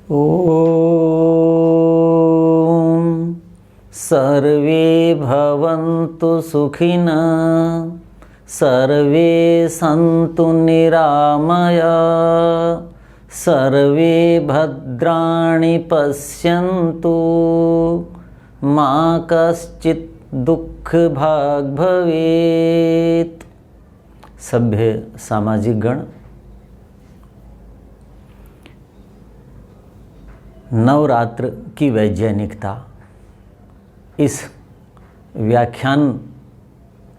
ॐ सर्वे भवन्तु सुखिनः सर्वे सन्तु निरामयाः सर्वे भद्राणि पश्यन्तु मा कश्चित् दुःखभाग् भवेत्। सभ्य सामाजिक गण, नवरात्र की वैज्ञानिकता इस व्याख्यान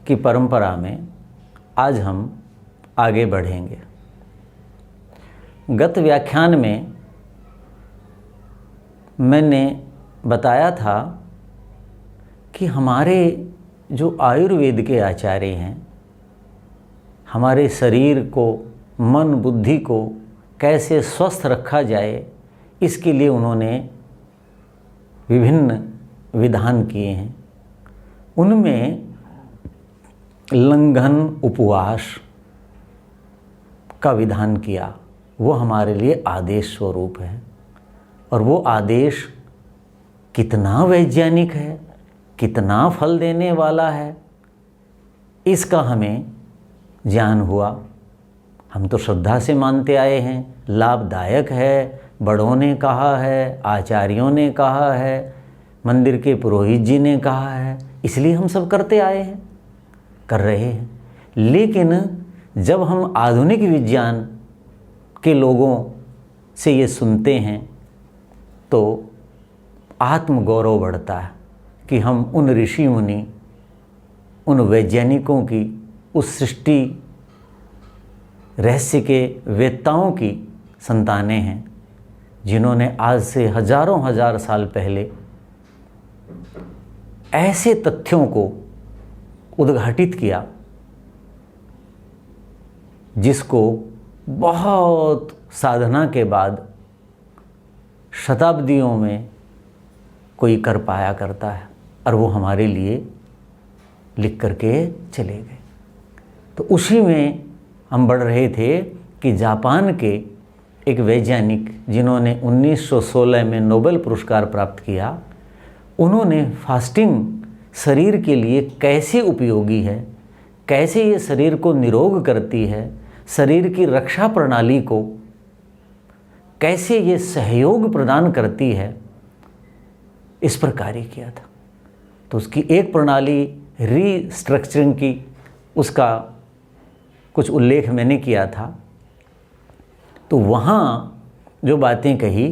की परंपरा में आज हम आगे बढ़ेंगे। गत व्याख्यान में मैंने बताया था कि हमारे जो आयुर्वेद के आचार्य हैं, हमारे शरीर को, मन बुद्धि को कैसे स्वस्थ रखा जाए, इसके लिए उन्होंने विभिन्न विधान किए हैं। उनमें लंघन उपवास का विधान किया, वो हमारे लिए आदेश स्वरूप है। और वो आदेश कितना वैज्ञानिक है, कितना फल देने वाला है, इसका हमें ज्ञान हुआ। हम तो श्रद्धा से मानते आए हैं, लाभदायक है, बड़ों ने कहा है, आचार्यों ने कहा है, मंदिर के पुरोहित जी ने कहा है, इसलिए हम सब करते आए हैं, कर रहे हैं। लेकिन जब हम आधुनिक विज्ञान के लोगों से ये सुनते हैं तो आत्मगौरव बढ़ता है कि हम उन ऋषि मुनि, उन वैज्ञानिकों की, उस सृष्टि रहस्य के वेत्ताओं की संतानें हैं, जिन्होंने आज से हजारों हजार साल पहले ऐसे तथ्यों को उद्घाटित किया जिसको बहुत साधना के बाद शताब्दियों में कोई कर पाया करता है, और वो हमारे लिए लिख करके चले गए। तो उसी में हम बढ़ रहे थे कि जापान के एक वैज्ञानिक, जिन्होंने 1916 में नोबेल पुरस्कार प्राप्त किया, उन्होंने फास्टिंग शरीर के लिए कैसे उपयोगी है, कैसे ये शरीर को निरोग करती है, शरीर की रक्षा प्रणाली को कैसे ये सहयोग प्रदान करती है, इस पर कार्य किया था। तो उसकी एक प्रणाली रीस्ट्रक्चरिंग की, उसका कुछ उल्लेख मैंने किया था। तो वहाँ जो बातें कही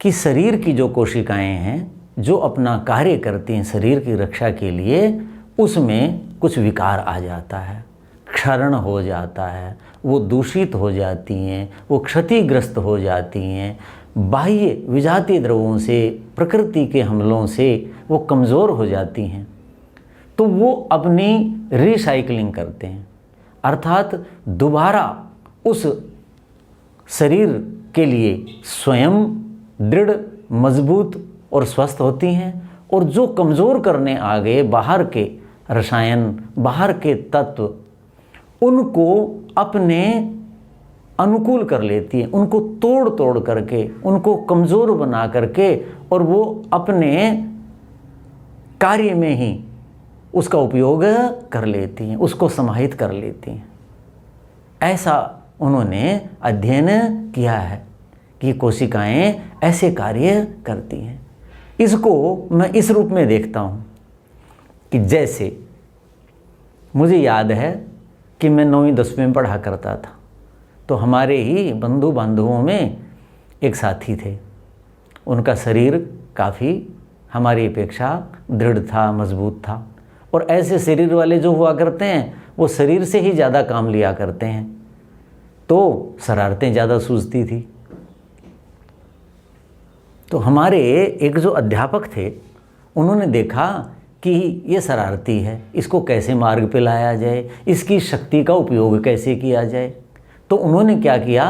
कि शरीर की जो कोशिकाएं हैं, जो अपना कार्य करती हैं शरीर की रक्षा के लिए, उसमें कुछ विकार आ जाता है, क्षरण हो जाता है, वो दूषित हो जाती हैं, वो क्षतिग्रस्त हो जाती हैं, बाह्य विजातीय द्रव्यों से, प्रकृति के हमलों से वो कमज़ोर हो जाती हैं। तो वो अपनी रिसाइकलिंग करते हैं, अर्थात दोबारा उस शरीर के लिए स्वयं दृढ़, मजबूत और स्वस्थ होती हैं। और जो कमज़ोर करने आ गए बाहर के रसायन, बाहर के तत्व, उनको अपने अनुकूल कर लेती हैं, उनको तोड़ तोड़ करके, उनको कमज़ोर बना करके, और वो अपने कार्य में ही उसका उपयोग कर लेती हैं, उसको समाहित कर लेती हैं। ऐसा उन्होंने अध्ययन किया है कि कोशिकाएं ऐसे कार्य करती हैं। इसको मैं इस रूप में देखता हूँ कि जैसे मुझे याद है कि मैं 9वीं 10वीं में पढ़ा करता था, तो हमारे ही बंधु बांधवों में एक साथी थे, उनका शरीर काफ़ी हमारी अपेक्षा दृढ़ था, मजबूत था। और ऐसे शरीर वाले जो हुआ करते हैं, वो शरीर से ही ज़्यादा काम लिया करते हैं, तो शरारतें ज़्यादा सूझती थी। तो हमारे एक जो अध्यापक थे, उन्होंने देखा कि ये शरारती है, इसको कैसे मार्ग पे लाया जाए, इसकी शक्ति का उपयोग कैसे किया जाए। तो उन्होंने क्या किया,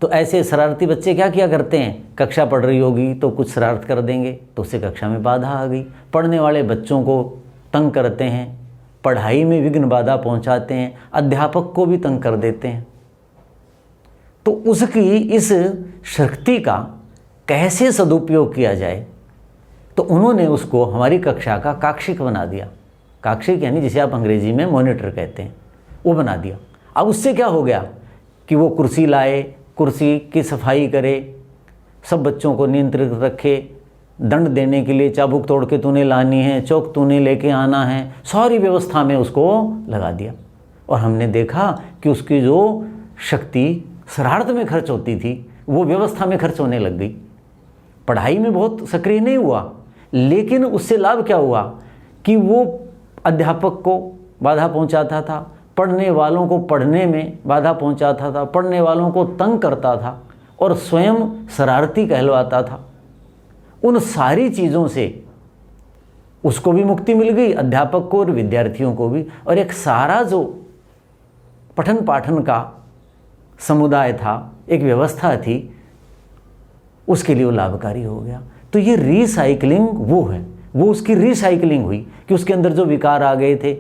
तो ऐसे शरारती बच्चे क्या किया करते हैं, कक्षा पढ़ रही होगी तो कुछ शरारत कर देंगे, तो उससे कक्षा में बाधा आ गई। पढ़ने वाले बच्चों को तंग करते हैं, पढ़ाई में विघ्न बाधा पहुंचाते हैं, अध्यापक को भी तंग कर देते हैं। तो उसकी इस शक्ति का कैसे सदुपयोग किया जाए, तो उन्होंने उसको हमारी कक्षा का काक्षिक बना दिया। काक्षिक यानी जिसे आप अंग्रेजी में मॉनिटर कहते हैं, वो बना दिया। अब उससे क्या हो गया कि वो कुर्सी लाए, कुर्सी की सफाई करे, सब बच्चों को नियंत्रित रखे, दंड देने के लिए चाबुक तोड़ के तूने लानी है, चौक तूने लेके आना है, सारी व्यवस्था में उसको लगा दिया। और हमने देखा कि उसकी जो शक्ति शरारत में खर्च होती थी वो व्यवस्था में खर्च होने लग गई। पढ़ाई में बहुत सक्रिय नहीं हुआ, लेकिन उससे लाभ क्या हुआ कि वो अध्यापक को बाधा पहुंचाता था, पढ़ने वालों को पढ़ने में बाधा पहुंचाता था, पढ़ने वालों को तंग करता था और स्वयं शरारती कहलवाता था। उन सारी चीज़ों से उसको भी मुक्ति मिल गई, अध्यापक को और विद्यार्थियों को भी, और एक सारा जो पठन पाठन का समुदाय था, एक व्यवस्था थी, उसके लिए वो लाभकारी हो गया। तो ये रिसाइकलिंग वो है, वो उसकी रिसाइकलिंग हुई कि उसके अंदर जो विकार आ गए थे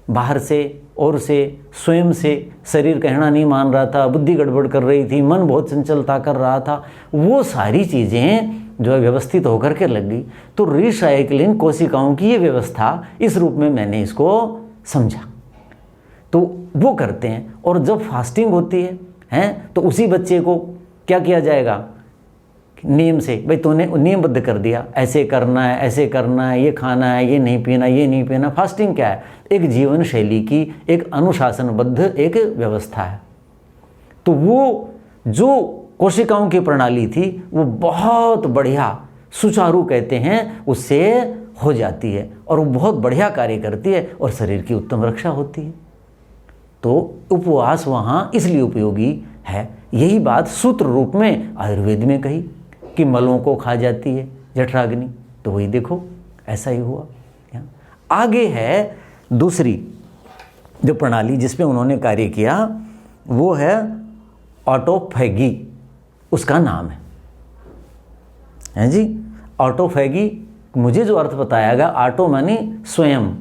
बाहर से और से स्वयं से, शरीर कहना नहीं मान रहा था, बुद्धि गड़बड़ कर रही थी, मन बहुत चंचलता कर रहा था, वो सारी चीज़ें जो है व्यवस्थित होकर के लग गई। तो रिसाइकलिंग कोशिकाओं की ये व्यवस्था, इस रूप में मैंने इसको समझा। तो वो करते हैं। और जब फास्टिंग होती है तो उसी बच्चे को क्या किया जाएगा, नियम से, भाई तूने नियमबद्ध कर दिया, ऐसे करना है, ऐसे करना है, ये खाना है, ये नहीं पीना, ये नहीं पीना। फास्टिंग क्या है, एक जीवन शैली की एक अनुशासनबद्ध एक व्यवस्था है। तो वो जो कोशिकाओं की प्रणाली थी वो बहुत बढ़िया, सुचारू कहते हैं, उससे हो जाती है और वो बहुत बढ़िया कार्य करती है और शरीर की उत्तम रक्षा होती है। तो उपवास वहाँ इसलिए उपयोगी है। यही बात सूत्र रूप में आयुर्वेद में कही कि मलों को खा जाती है जठराग्नि, तो वही देखो ऐसा ही हुआ। आगे है दूसरी जो प्रणाली जिस पे उन्होंने कार्य किया, वो है ऑटोफैगी, उसका नाम है जी। ऑटोफैगी, मुझे जो अर्थ बताया गया, ऑटो माने स्वयं,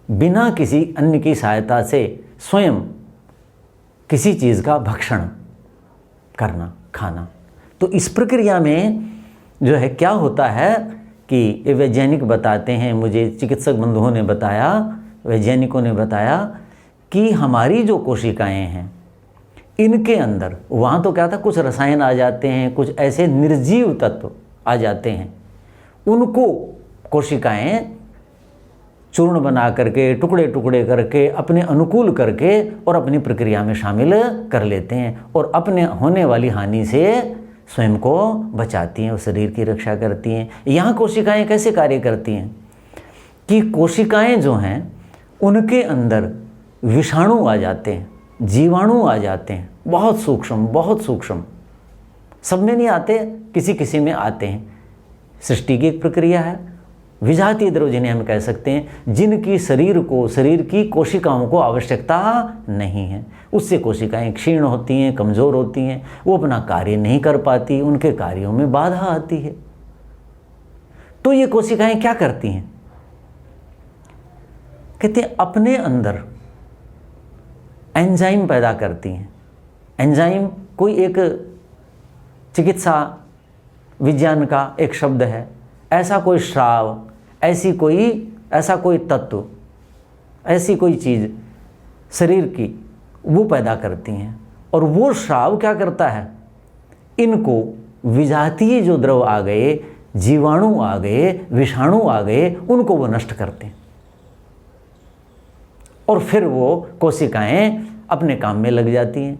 बिना किसी अन्य की सहायता से स्वयं किसी चीज़ का भक्षण करना, खाना। तो इस प्रक्रिया में जो है क्या होता है कि ये वैज्ञानिक बताते हैं, मुझे चिकित्सक बंधुओं ने बताया, वैज्ञानिकों ने बताया कि हमारी जो कोशिकाएं हैं इनके अंदर, वहाँ तो क्या था, कुछ रसायन आ जाते हैं, कुछ ऐसे निर्जीव तत्व आ जाते हैं, उनको कोशिकाएं चूर्ण बना करके, टुकड़े टुकड़े करके, अपने अनुकूल करके और अपनी प्रक्रिया में शामिल कर लेते हैं और अपने होने वाली हानि से स्वयं को बचाती हैं और शरीर की रक्षा करती हैं। यहाँ कोशिकाएं कैसे कार्य करती हैं कि कोशिकाएं जो हैं उनके अंदर विषाणु आ जाते हैं, जीवाणु आ जाते हैं, बहुत सूक्ष्म, सब में नहीं आते, किसी किसी में आते हैं। सृष्टि की एक प्रक्रिया है, विजातीय द्रव्य जिन्हें हम कह सकते हैं, जिनकी शरीर की कोशिकाओं को आवश्यकता नहीं है, उससे कोशिकाएं क्षीण होती हैं, कमज़ोर होती हैं, वो अपना कार्य नहीं कर पाती, उनके कार्यों में बाधा आती है। तो ये कोशिकाएं क्या करती हैं, कहते हैं अपने अंदर एंजाइम पैदा करती हैं। एंजाइम कोई एक चिकित्सा विज्ञान का एक शब्द है, ऐसा कोई स्राव, ऐसा कोई तत्व, ऐसी कोई चीज़ शरीर की वो पैदा करती हैं। और वो स्राव क्या करता है, इनको विजातीय जो द्रव आ गए, जीवाणु आ गए, विषाणु आ गए, उनको वो नष्ट करते हैं और फिर वो कोशिकाएं अपने काम में लग जाती हैं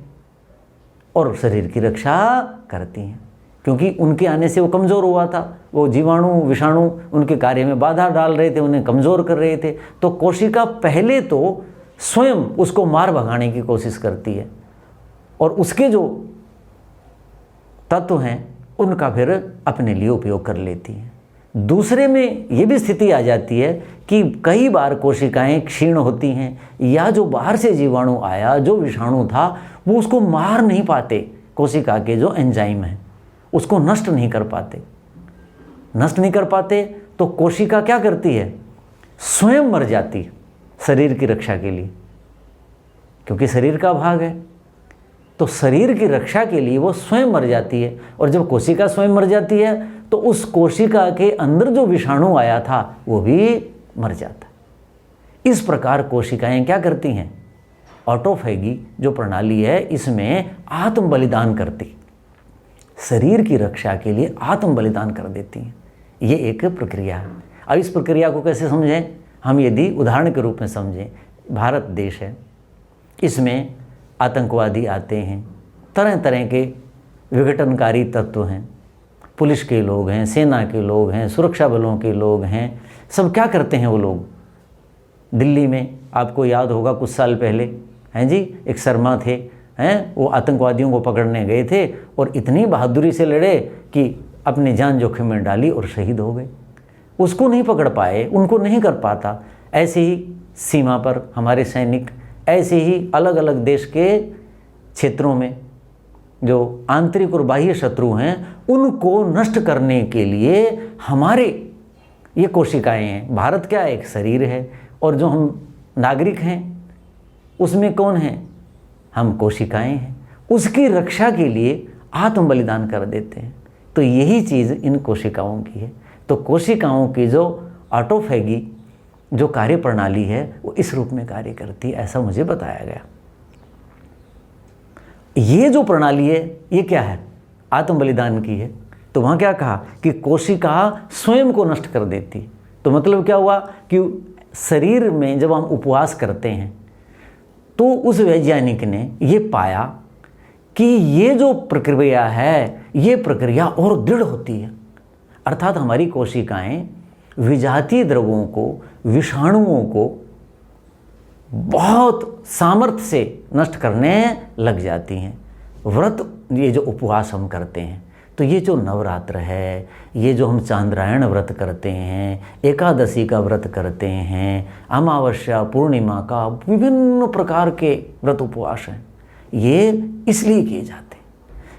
और शरीर की रक्षा करती हैं, क्योंकि उनके आने से वो कमज़ोर हुआ था, वो जीवाणु विषाणु उनके कार्य में बाधा डाल रहे थे, उन्हें कमज़ोर कर रहे थे। तो कोशिका पहले तो स्वयं उसको मार भगाने की कोशिश करती है और उसके जो तत्व हैं उनका फिर अपने लिए उपयोग कर लेती है। दूसरे में ये भी स्थिति आ जाती है कि कई बार कोशिकाएं क्षीण होती हैं या जो बाहर से जीवाणु आया, जो विषाणु था, वो उसको मार नहीं पाते, कोशिका के जो एंजाइम हैं उसको नष्ट नहीं कर पाते, तो कोशिका क्या करती है, स्वयं मर जाती शरीर की रक्षा के लिए, क्योंकि शरीर का भाग है। तो शरीर की रक्षा के लिए वो स्वयं मर जाती है, और जब कोशिका स्वयं मर जाती है तो उस कोशिका के अंदर जो विषाणु आया था वो भी मर जाता है। इस प्रकार कोशिकाएं क्या करती हैं, ऑटोफैगी जो प्रणाली है इसमें आत्म बलिदान करती, शरीर की रक्षा के लिए आत्म बलिदान कर देती हैं। ये एक प्रक्रिया है। अब इस प्रक्रिया को कैसे समझें, हम यदि उदाहरण के रूप में समझें, भारत देश है, इसमें आतंकवादी आते हैं, तरह तरह के विघटनकारी तत्व हैं, पुलिस के लोग हैं, सेना के लोग हैं, सुरक्षा बलों के लोग हैं, सब क्या करते हैं वो लोग। दिल्ली में आपको याद होगा कुछ साल पहले, हैं जी, एक शर्मा थे, हैं, वो आतंकवादियों को पकड़ने गए थे और इतनी बहादुरी से लड़े कि अपनी जान जोखिम में डाली और शहीद हो गए। उसको नहीं पकड़ पाए, उनको नहीं कर पाता। ऐसे ही सीमा पर हमारे सैनिक, ऐसे ही अलग अलग देश के क्षेत्रों में जो आंतरिक और बाह्य शत्रु हैं उनको नष्ट करने के लिए हमारे ये कोशिकाएं हैं। भारत क्या है, एक शरीर है, और जो हम नागरिक हैं उसमें कौन है, हम कोशिकाएं हैं। उसकी रक्षा के लिए आत्म बलिदान कर देते हैं। तो यही चीज़ इन कोशिकाओं की है। तो कोशिकाओं की जो ऑटोफैगी जो कार्य प्रणाली है वो इस रूप में कार्य करती है, ऐसा मुझे बताया गया। ये जो प्रणाली है ये क्या है, आत्म बलिदान की है। तो वहाँ क्या कहा कि कोशिका स्वयं को नष्ट कर देती है। तो मतलब क्या हुआ कि शरीर में जब हम उपवास करते हैं तो उस वैज्ञानिक ने ये पाया कि ये जो प्रक्रिया है ये प्रक्रिया और दृढ़ होती है। अर्थात हमारी कोशिकाएं विजातीय द्रव्यों को, विषाणुओं को बहुत सामर्थ्य से नष्ट करने लग जाती हैं। व्रत, ये जो उपवास हम करते हैं, तो ये जो नवरात्र है, ये जो हम चांद्रायण व्रत करते हैं, एकादशी का व्रत करते हैं, अमावस्या पूर्णिमा का, विभिन्न प्रकार के व्रत उपवास हैं, ये इसलिए किए जाते हैं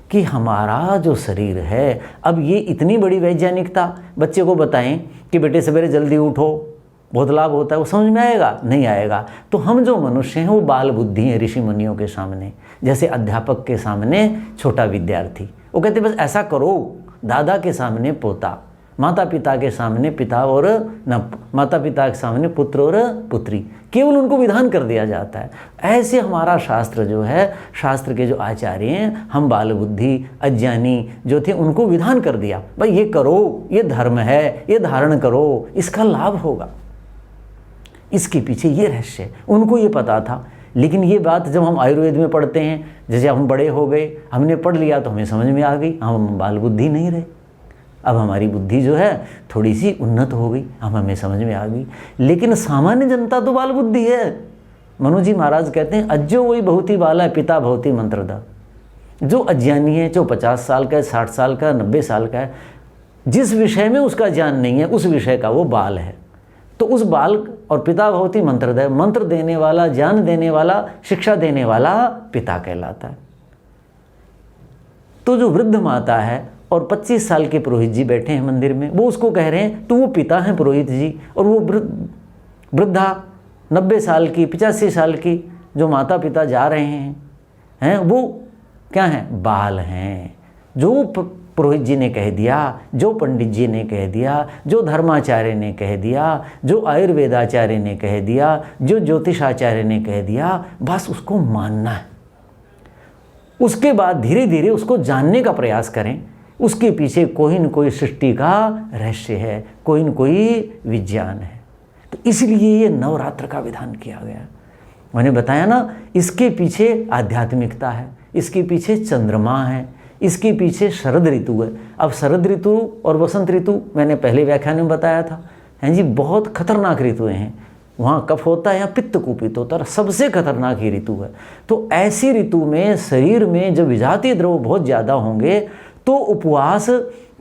कि हमारा जो शरीर है, अब ये इतनी बड़ी वैज्ञानिकता बच्चे को बताएं कि बेटे सवेरे जल्दी उठो, बहुत लाभ होता है, वो समझ में आएगा? नहीं आएगा। तो हम जो मनुष्य हैं वो बाल बुद्धि हैं ऋषि मुनियों के सामने, जैसे अध्यापक के सामने छोटा विद्यार्थी। वो कहते बस ऐसा करो, दादा के सामने पोता, माता पिता के सामने पिता और न माता पिता के सामने पुत्र और पुत्री, केवल उनको विधान कर दिया जाता है। ऐसे हमारा शास्त्र जो है, शास्त्र के जो आचार्य हैं, हम बाल बुद्धि अज्ञानी जो थे उनको विधान कर दिया, भाई ये करो, ये धर्म है, ये धारण करो, इसका लाभ होगा। इसके पीछे ये रहस्य है, उनको ये पता था। लेकिन ये बात जब हम आयुर्वेद में पढ़ते हैं, जैसे हम बड़े हो गए, हमने पढ़ लिया तो हमें समझ में आ गई, हम बाल बुद्धि नहीं रहे। अब हमारी बुद्धि जो है थोड़ी सी उन्नत हो गई, हमें समझ में आ गई। लेकिन सामान्य जनता तो बाल बुद्धि है। मनु जी महाराज कहते हैं, अज्जो वही बहुत ही बाला पिता बहुत ही मंत्रदा। जो अज्ञानी है, जो 50 साल का है, 60 साल का, 90 साल का है, जिस विषय में उसका ज्ञान नहीं है उस विषय का वो बाल है। तो उस बाल और पिता बहुत ही मंत्रदय, मंत्र देने वाला, ज्ञान देने वाला, शिक्षा देने वाला पिता कहलाता है। तो जो वृद्ध माता है और 25 साल के पुरोहित जी बैठे हैं मंदिर में, वो उसको कह रहे हैं तो वो पिता हैं पुरोहित जी, और वो वृद्धा 90 साल की, 85 साल की जो माता पिता जा रहे हैं वो क्या हैं, बाल हैं। जो पुरोहित जी ने कह दिया, जो पंडित जी ने कह दिया, जो धर्माचार्य ने कह दिया, जो आयुर्वेदाचार्य ने कह दिया, जो ज्योतिषाचार्य ने कह दिया, बस उसको मानना है। उसके बाद धीरे धीरे उसको जानने का प्रयास करें। उसके पीछे कोई न कोई सृष्टि का रहस्य है, कोई न कोई विज्ञान है। तो इसलिए ये नवरात्र का विधान किया गया। मैंने बताया ना, इसके पीछे आध्यात्मिकता है, इसके पीछे चंद्रमा है, इसके पीछे शरद ऋतु है। अब शरद ऋतु और वसंत ऋतु मैंने पहले व्याख्यान में बताया था, हैं जी, बहुत खतरनाक ऋतुएं हैं। वहाँ कफ होता है या पित्त कुपित होता है, सबसे खतरनाक ही ऋतु है। तो ऐसी ऋतु में शरीर में जब विजातीय द्रव्य बहुत ज़्यादा होंगे तो उपवास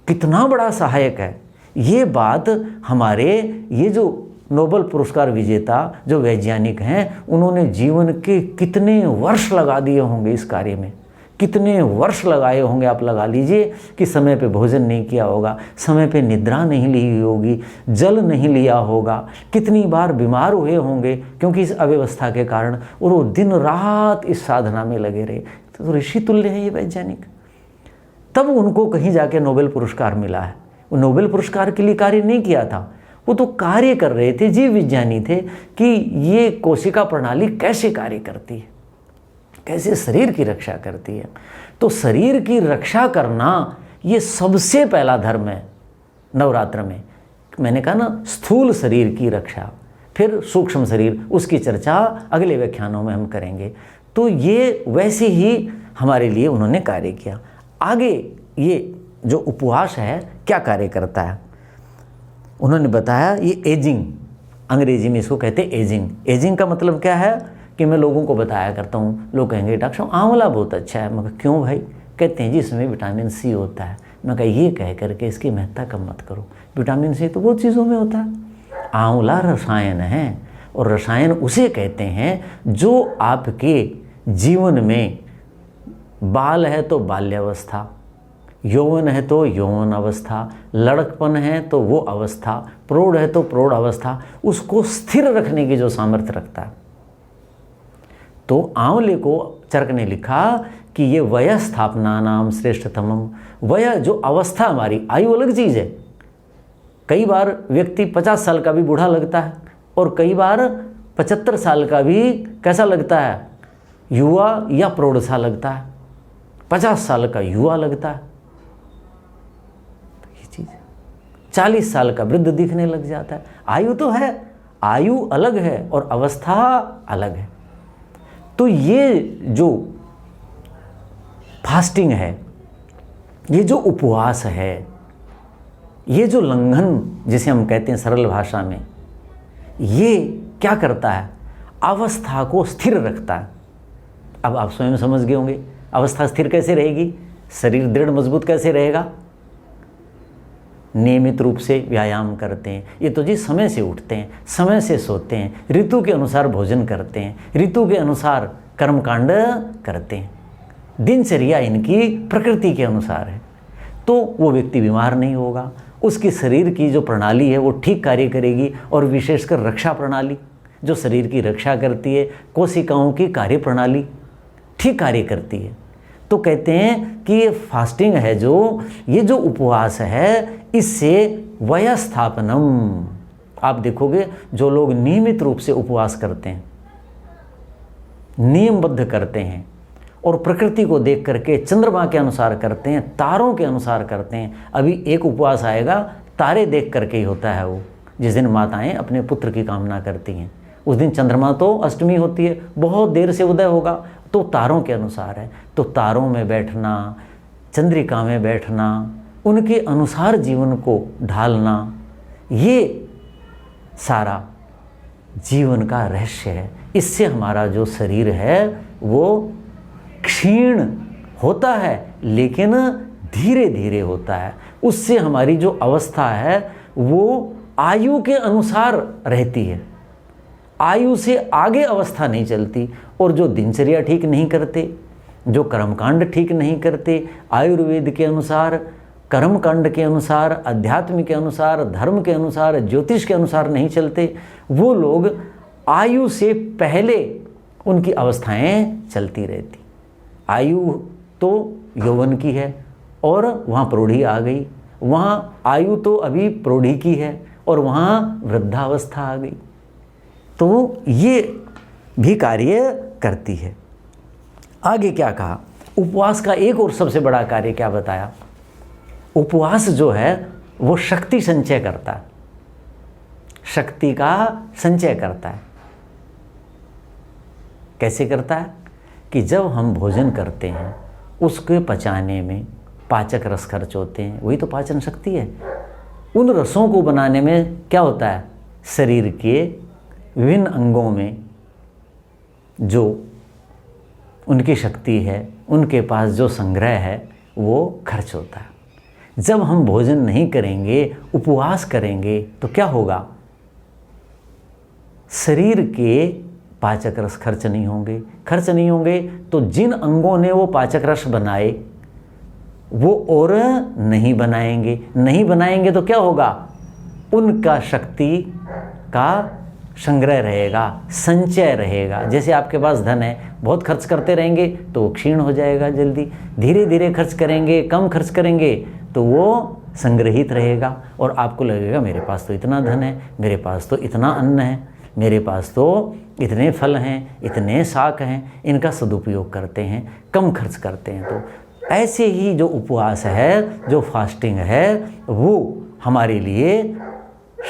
कितना बड़ा सहायक है। ये बात हमारे ये जो नोबेल पुरस्कार विजेता जो वैज्ञानिक हैं, उन्होंने जीवन के कितने वर्ष लगा दिए होंगे इस कार्य में, कितने वर्ष लगाए होंगे। आप लगा लीजिए कि समय पे भोजन नहीं किया होगा, समय पे निद्रा नहीं ली होगी, जल नहीं लिया होगा, कितनी बार बीमार हुए होंगे क्योंकि इस अव्यवस्था के कारण, और वो दिन रात इस साधना में लगे रहे। तो ऋषि तुल्य है ये वैज्ञानिक। तब उनको कहीं जाके नोबेल पुरस्कार मिला है। वो नोबेल पुरस्कार के लिए कार्य नहीं किया था, वो तो कार्य कर रहे थे, जीव विज्ञानी थे कि ये कोशिका प्रणाली कैसे कार्य करती है, कैसे शरीर की रक्षा करती है। तो शरीर की रक्षा करना ये सबसे पहला धर्म है नवरात्र में। मैंने कहा ना, स्थूल शरीर की रक्षा, फिर सूक्ष्म शरीर, उसकी चर्चा अगले व्याख्यानों में हम करेंगे। तो ये वैसे ही हमारे लिए उन्होंने कार्य किया। आगे ये जो उपवास है क्या कार्य करता है, उन्होंने बताया। ये एजिंग, अंग्रेजी में इसको कहते हैं एजिंग। एजिंग का मतलब क्या है कि मैं लोगों को बताया करता हूँ, लोग कहेंगे डॉक्टर साहब आंवला बहुत अच्छा है। मैं क्यों भाई? कहते हैं जी इसमें विटामिन सी होता है। मैं कहा ये कह करके इसकी महत्ता कम मत करो, विटामिन सी तो बहुत चीज़ों में होता है। आंवला रसायन है, और रसायन उसे कहते हैं जो आपके जीवन में, बाल है तो बाल्यावस्था, यौवन है तो यौवन अवस्था, लड़कपन है तो वो अवस्था, प्रौढ़ है तो प्रौढ़ अवस्था, उसको स्थिर रखने की जो सामर्थ्य रखता है। तो आंवले को चरक ने लिखा कि ये वय स्थापना नाम श्रेष्ठतमम। वय जो अवस्था, हमारी आयु अलग चीज़ है। कई बार व्यक्ति 50 साल का भी बूढ़ा लगता है, और कई बार 75 साल का भी कैसा लगता है, युवा या प्रौढ़ सा लगता है। 50 साल का युवा लगता है, ये चीज़ 40 साल का वृद्ध दिखने लग जाता है। आयु तो है, आयु अलग है और अवस्था अलग है। तो ये जो फास्टिंग है, ये जो उपवास है, ये जो लंघन जिसे हम कहते हैं सरल भाषा में, ये क्या करता है, अवस्था को स्थिर रखता है। अब आप स्वयं समझ गए होंगे, अवस्था स्थिर कैसे रहेगी, शरीर दृढ़ मजबूत कैसे रहेगा। नियमित रूप से व्यायाम करते हैं, ये तो जी समय से उठते हैं, समय से सोते हैं, ऋतु के अनुसार भोजन करते हैं, ऋतु के अनुसार कर्मकांड करते हैं, दिनचर्या इनकी प्रकृति के अनुसार है, तो वो व्यक्ति बीमार नहीं होगा। उसकी शरीर की जो प्रणाली है वो ठीक कार्य करेगी, और विशेषकर रक्षा प्रणाली जो शरीर की रक्षा करती है, कोशिकाओं की कार्य प्रणाली ठीक कार्य करती है। तो कहते हैं कि ये फास्टिंग है, जो ये जो उपवास है, इससे वयस्थापनम। आप देखोगे जो लोग नियमित रूप से उपवास करते हैं, नियमबद्ध करते हैं, और प्रकृति को देख करके चंद्रमा के अनुसार करते हैं, तारों के अनुसार करते हैं। अभी एक उपवास आएगा, तारे देख करके ही होता है वो, जिस दिन माताएं अपने पुत्र की कामना करती हैं। उस दिन चंद्रमा तो अष्टमी होती है, बहुत देर से उदय होगा, तो तारों के अनुसार है। तो तारों में बैठना, चंद्रिका में बैठना, उनके अनुसार जीवन को ढालना, ये सारा जीवन का रहस्य है। इससे हमारा जो शरीर है वो क्षीण होता है, लेकिन धीरे धीरे होता है। उससे हमारी जो अवस्था है वो आयु के अनुसार रहती है, आयु से आगे अवस्था नहीं चलती। और जो दिनचर्या ठीक नहीं करते, जो कर्मकांड ठीक नहीं करते, आयुर्वेद के अनुसार, कर्मकांड के अनुसार, अध्यात्म के अनुसार, धर्म के अनुसार, ज्योतिष के अनुसार नहीं चलते, वो लोग आयु से पहले उनकी अवस्थाएं चलती रहती। आयु तो यौवन की है और वहाँ प्रौढ़ी आ गई, वहाँ आयु तो अभी प्रौढ़ी की है और वहाँ वृद्धावस्था आ गई। तो ये भी कार्य करती है। आगे क्या कहा, उपवास का एक और सबसे बड़ा कार्य क्या बताया, उपवास जो है वो शक्ति संचय करता है, शक्ति का संचय करता है। कैसे करता है कि जब हम भोजन करते हैं उसके पचाने में पाचक रस खर्च होते हैं, वही तो पाचन शक्ति है। उन रसों को बनाने में क्या होता है, शरीर के विभिन्न अंगों में जो उनकी शक्ति है, उनके पास जो संग्रह है वो खर्च होता है। जब हम भोजन नहीं करेंगे, उपवास करेंगे, तो क्या होगा, शरीर के पाचक रस खर्च नहीं होंगे। खर्च नहीं होंगे तो जिन अंगों ने वो पाचक रस बनाए वो और नहीं बनाएंगे। नहीं बनाएंगे तो क्या होगा, उनका शक्ति का संग्रह रहेगा, संचय रहेगा। जैसे आपके पास धन है, बहुत खर्च करते रहेंगे तो वो क्षीण हो जाएगा जल्दी, धीरे धीरे खर्च करेंगे, कम खर्च करेंगे तो वो संग्रहित रहेगा और आपको लगेगा मेरे पास तो इतना धन है, मेरे पास तो इतना अन्न है, मेरे पास तो इतने फल हैं, इतने शाक हैं, इनका सदुपयोग करते हैं, कम खर्च करते हैं। तो ऐसे ही जो उपवास है, जो फास्टिंग है, वो हमारे लिए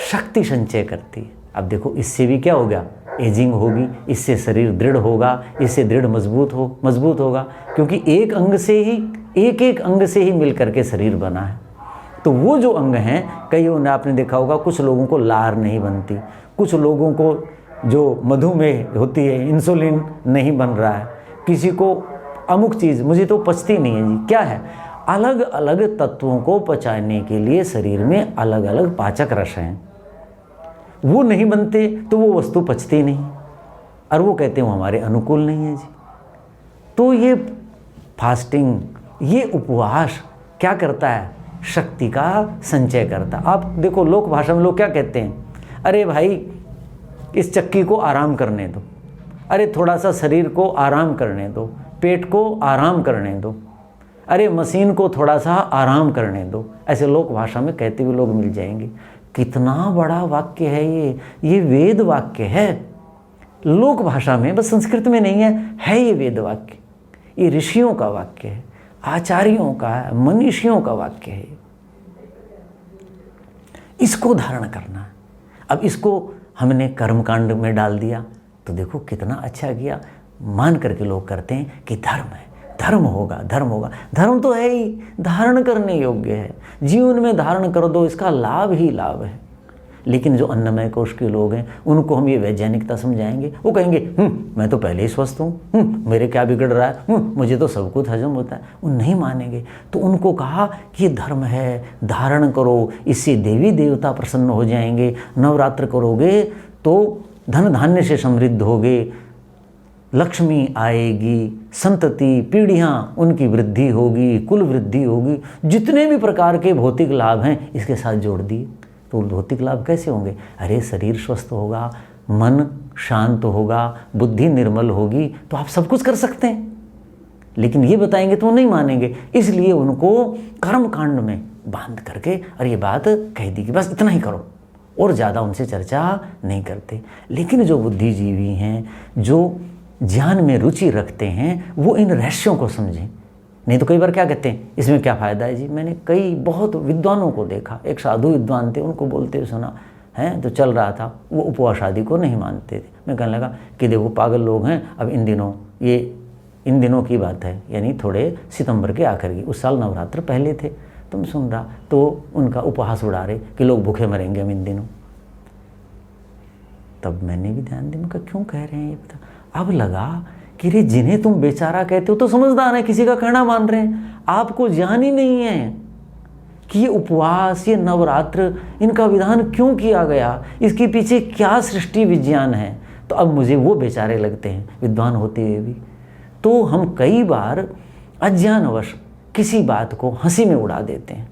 शक्ति संचय करती है। अब देखो इससे भी क्या हो गया, एजिंग होगी, इससे शरीर दृढ़ होगा, इससे दृढ़ मजबूत होगा, क्योंकि एक अंग से ही, एक अंग से ही मिलकर के शरीर बना है। तो वो जो अंग हैं, कई आपने देखा होगा कुछ लोगों को लार नहीं बनती, कुछ लोगों को जो मधुमेह होती है, इंसुलिन नहीं बन रहा है, किसी को अमुक चीज़ मुझे तो पचती नहीं है जी। क्या है, अलग अलग तत्वों को पचाने के लिए शरीर में अलग अलग पाचक रस हैं, वो नहीं बनते तो वो वस्तु पचती नहीं, और वो कहते हैं वो हमारे अनुकूल नहीं है जी। तो ये फास्टिंग, ये उपवास क्या करता है, शक्ति का संचय करता। आप देखो लोक भाषा में लोग क्या कहते हैं, अरे भाई इस चक्की को आराम करने दो, अरे थोड़ा सा शरीर को आराम करने दो, पेट को आराम करने दो, अरे मशीन को थोड़ा सा आराम करने दो। ऐसे लोक भाषा में कहते हुए लोग मिल जाएंगे। कितना बड़ा वाक्य है ये वेद वाक्य है लोक भाषा में, बस संस्कृत में नहीं है ये वेद वाक्य, ये ऋषियों का वाक्य है, आचार्यों का, मनीषियों का वाक्य है। इसको धारण करना है। अब इसको हमने कर्मकांड में डाल दिया तो देखो कितना अच्छा किया, मान करके लोग करते हैं कि धर्म है, धर्म होगा, धर्म होगा। धर्म तो है ही, धारण करने योग्य है, जीवन में धारण कर दो, इसका लाभ ही लाभ है। लेकिन जो अन्नमय कोश के लोग हैं उनको हम ये वैज्ञानिकता समझाएंगे, वो कहेंगे मैं तो पहले ही स्वस्थ हूँ, मेरे क्या बिगड़ रहा है, मुझे तो सब कुछ हजम होता है। वो नहीं मानेंगे। तो उनको कहा कि ये धर्म है, धारण करो, इससे देवी देवता प्रसन्न हो जाएंगे, नवरात्र करोगे तो धन धान्य से समृद्ध होगे, लक्ष्मी आएगी, संतति पीढ़ियाँ उनकी वृद्धि होगी, कुल वृद्धि होगी, जितने भी प्रकार के भौतिक लाभ हैं इसके साथ जोड़ दिए। तो भौतिक लाभ कैसे होंगे, अरे शरीर स्वस्थ होगा, मन शांत होगा, बुद्धि निर्मल होगी, तो आप सब कुछ कर सकते हैं। लेकिन ये बताएंगे तो वो नहीं मानेंगे, इसलिए उनको कर्म कांड में बांध करके और ये बात कह दी कि बस इतना ही करो, और ज़्यादा उनसे चर्चा नहीं करते। लेकिन जो बुद्धिजीवी हैं, जो ज्ञान में रुचि रखते हैं, वो इन रहस्यों को समझें। नहीं तो कई बार क्या कहते हैं, इसमें क्या फ़ायदा है जी। मैंने कई बहुत विद्वानों को देखा, एक साधु विद्वान थे, उनको बोलते हुए सुना है, तो चल रहा था, वो उपवास आदि को नहीं मानते थे। मैं कहने लगा कि देखो पागल लोग हैं। अब इन दिनों की बात है, यानी थोड़े सितंबर के आखिर की, उस साल नवरात्र पहले थे, तुम सुन रहा, तो उनका उपहास उड़ा रहे कि लोग भूखे मरेंगे हम इन दिनों। तब मैंने भी ध्यान दिया, उनका क्यों कह रहे हैं ये पता। अब लगा कि रे जिन्हें तुम बेचारा कहते हो तो समझदार है, किसी का कहना मान रहे हैं, आपको ज्ञान ही नहीं है कि ये उपवास, ये नवरात्र, इनका विधान क्यों किया गया, इसके पीछे क्या सृष्टि विज्ञान है। तो अब मुझे वो बेचारे लगते हैं, विद्वान होते हुए भी। तो हम कई बार अज्ञानवश किसी बात को हंसी में उड़ा देते हैं,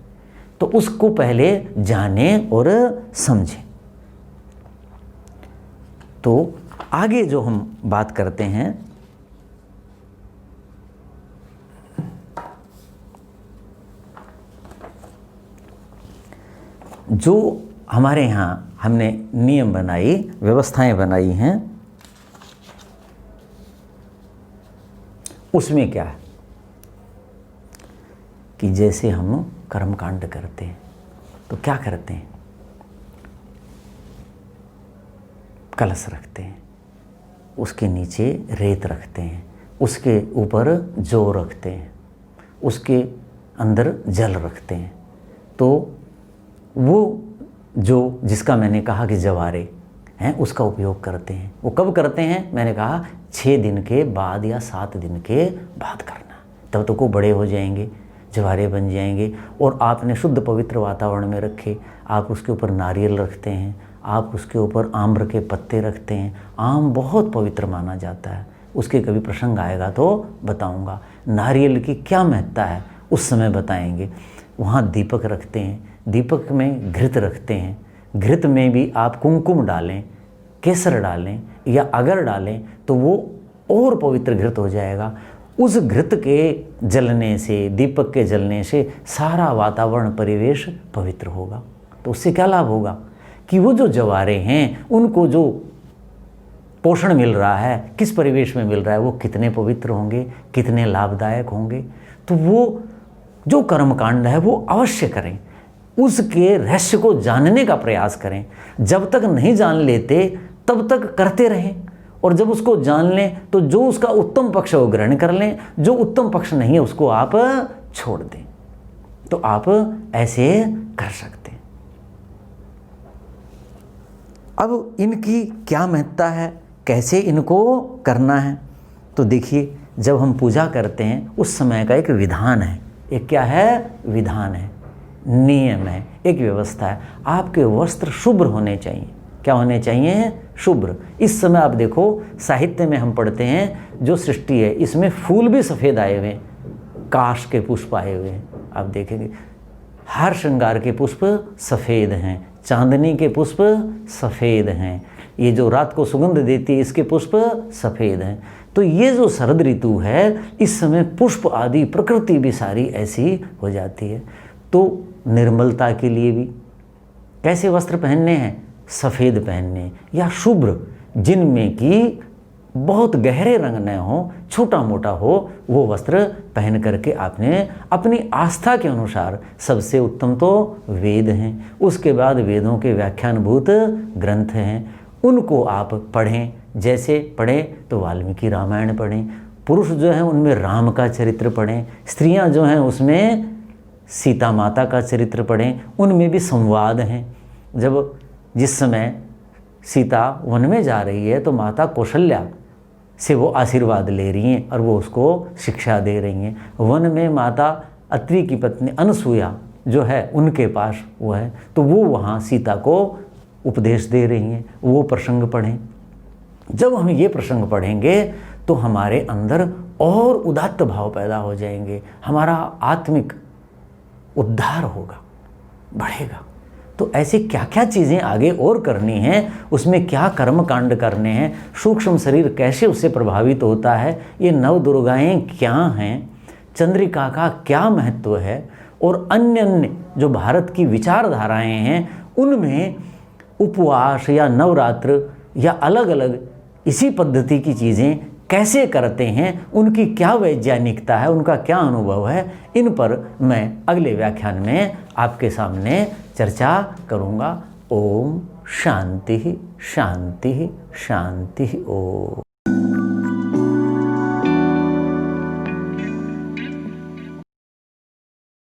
तो उसको पहले जानें और समझें। तो आगे जो हम बात करते हैं, जो हमारे यहाँ हमने नियम बनाई, व्यवस्थाएं बनाई हैं, उसमें क्या है कि जैसे हम कर्मकांड करते हैं तो क्या करते हैं, कलश रखते हैं, उसके नीचे रेत रखते हैं, उसके ऊपर जौ रखते हैं, उसके अंदर जल रखते हैं। तो वो जो जिसका मैंने कहा कि जवारे हैं, उसका उपयोग करते हैं। वो कब करते हैं, मैंने कहा 6 दिन के बाद या 7 दिन के बाद करना, तब तक वो बड़े हो जाएंगे, जवारे बन जाएंगे। और आपने शुद्ध पवित्र वातावरण में रखे, आप उसके ऊपर नारियल रखते हैं, आप उसके ऊपर आम्र के पत्ते रखते हैं। आम बहुत पवित्र माना जाता है, उसके कभी प्रसंग आएगा तो बताऊंगा। नारियल की क्या महत्ता है उस समय बताएंगे। वहाँ दीपक रखते हैं, दीपक में घृत रखते हैं, घृत में भी आप कुमकुम डालें। केसर डालें या अगर डालें तो वो और पवित्र घृत हो जाएगा। उस घृत के जलने से, दीपक के जलने से सारा वातावरण परिवेश पवित्र होगा। तो उससे क्या लाभ होगा कि वो जो जवारे हैं उनको जो पोषण मिल रहा है, किस परिवेश में मिल रहा है, वो कितने पवित्र होंगे, कितने लाभदायक होंगे। तो वो जो कर्मकांड है वो अवश्य करें, उसके रहस्य को जानने का प्रयास करें। जब तक नहीं जान लेते तब तक करते रहें, और जब उसको जान लें तो जो उसका उत्तम पक्ष है वो ग्रहण कर लें, जो उत्तम पक्ष नहीं है उसको आप छोड़ दें। तो आप ऐसे कर सकते हैं। अब इनकी क्या महत्ता है, कैसे इनको करना है, तो देखिए जब हम पूजा करते हैं उस समय का एक विधान है। एक क्या है? विधान है, नियम है, एक व्यवस्था है। आपके वस्त्र शुभ्र होने चाहिए। क्या होने चाहिए? शुभ्र। इस समय आप देखो साहित्य में हम पढ़ते हैं जो सृष्टि है इसमें फूल भी सफ़ेद आए हुए हैं, काश के पुष्प आए हुए हैं। आप देखेंगे हर श्रृंगार के पुष्प सफ़ेद हैं, चांदनी के पुष्प सफ़ेद हैं, ये जो रात को सुगंध देती है इसके पुष्प सफ़ेद हैं। तो ये जो शरद ऋतु है इस समय पुष्प आदि प्रकृति भी सारी ऐसी हो जाती है। तो निर्मलता के लिए भी कैसे वस्त्र पहनने हैं? सफ़ेद पहनने या शुभ्र, जिनमें कि बहुत गहरे रंग न हो, छोटा मोटा हो, वो वस्त्र पहन करके आपने अपनी आस्था के अनुसार, सबसे उत्तम तो वेद हैं, उसके बाद वेदों के व्याख्यानभूत ग्रंथ हैं, उनको आप पढ़ें। जैसे पढ़ें तो वाल्मीकि रामायण पढ़ें, पुरुष जो हैं उनमें राम का चरित्र पढ़ें, स्त्रियां जो हैं उसमें सीता माता का चरित्र पढ़ें, उनमें भी संवाद हैं। जब जिस समय सीता वन में जा रही है तो माता कौशल्या से वो आशीर्वाद ले रही हैं और वो उसको शिक्षा दे रही हैं। वन में माता अत्रि की पत्नी अनसुया जो है उनके पास वो है, तो वो वहाँ सीता को उपदेश दे रही हैं। वो प्रसंग पढ़ें। जब हम ये प्रसंग पढ़ेंगे तो हमारे अंदर और उदात्त भाव पैदा हो जाएंगे, हमारा आत्मिक उद्धार होगा, बढ़ेगा। तो ऐसी क्या क्या चीज़ें आगे और करनी हैं, उसमें क्या कर्म कांड करने हैं, सूक्ष्म शरीर कैसे उससे प्रभावित होता है, ये नव दुर्गाएँ क्या हैं, चंद्रिका का क्या महत्व है, और अन्य अन्य जो भारत की विचारधाराएं हैं उनमें उपवास या नवरात्र या अलग अलग इसी पद्धति की चीज़ें कैसे करते हैं, उनकी क्या वैज्ञानिकता है, उनका क्या अनुभव है, इन पर मैं अगले व्याख्यान में आपके सामने चर्चा करूँगा। ओम शांति शांति शांति। ओम।